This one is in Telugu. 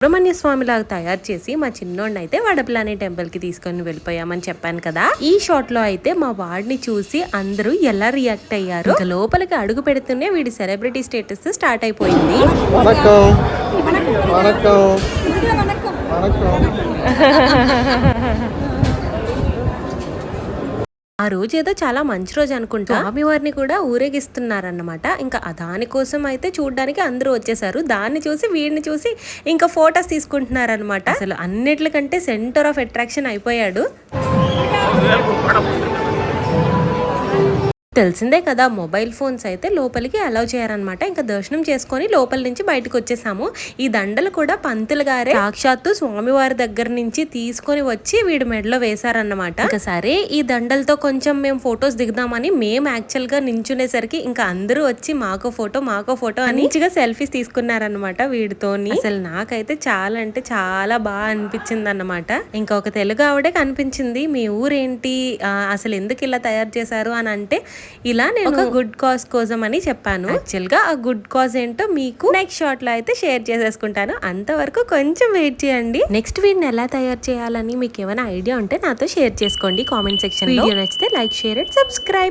సుబ్రహ్మణ్య స్వామి లాగా తయారు చేసి మా చిన్నోడిని అయితే వడపళని టెంపుల్ కి తీసుకొని వెళ్ళిపోయామని చెప్పాను కదా. ఈ షాట్ లో అయితే మా వాడిని చూసి అందరూ ఎలా రియాక్ట్ అయ్యారు. లోపలికి అడుగు పెడుతూనే వీడి సెలబ్రిటీ స్టేటస్ స్టార్ట్ అయిపోయింది. ఆ రోజు ఏదో చాలా మంచి రోజు అనుకుంటా. స్వామివారిని కూడా ఊరేగిస్తున్నారన్నమాట. ఇంకా దానికోసం అయితే చూడడానికి అందరూ వచ్చేసారు. దాన్ని చూసి వీడిని చూసి ఇంకా ఫొటోస్ తీసుకుంటున్నారనమాట. అసలు అన్నిటికంటే సెంటర్ ఆఫ్ అట్రాక్షన్ అయిపోయాడు. తెలిసిందే కదా, మొబైల్ ఫోన్స్ అయితే లోపలికి అలౌ చేయారనమాట. ఇంకా దర్శనం చేసుకొని లోపల నుంచి బయటకు వచ్చేసాము. ఈ దండలు కూడా పంతులు గారే సాక్షాత్తు స్వామివారి దగ్గర నుంచి తీసుకొని వచ్చి వీడి మెడలో వేశారన్నమాట. ఇంకా సరే ఈ దండలతో కొంచెం మేము ఫొటోస్ దిగుదామని మేము యాక్చువల్ గా నించునేసరికి ఇంకా అందరూ వచ్చి మాకో ఫోటో అని మంచిగా సెల్ఫీస్ తీసుకున్నారనమాట వీడితోని. అసలు నాకైతే చాలా అంటే చాలా బాగా అనిపించింది అన్నమాట. ఇంకా ఒక తెలుగు ఆవిడే కనిపించింది. మీ ఊరేంటి, అసలు ఎందుకు ఇలా తయారు చేశారు అని అంటే, ఇలా నేను ఒక గుడ్ కాజ్ కోసం అని చెప్పాను. యాక్చువల్ గా ఆ గుడ్ కాజ్ ఏంటో మీకు నెక్స్ట్ షార్ట్ లో అయితే షేర్ చేసేసుకుంటాను. అంతవరకు కొంచెం వెయిట్ చేయండి. నెక్స్ట్ వీడిని ఎలా తయారు చేయాలని మీకు ఏమైనా ఐడియా ఉంటే నాతో షేర్ చేసుకోండి కామెంట్ సెక్షన్ లో. వీడియో నచ్చితే లైక్, షేర్ అండ్ సబ్స్క్రైబ్.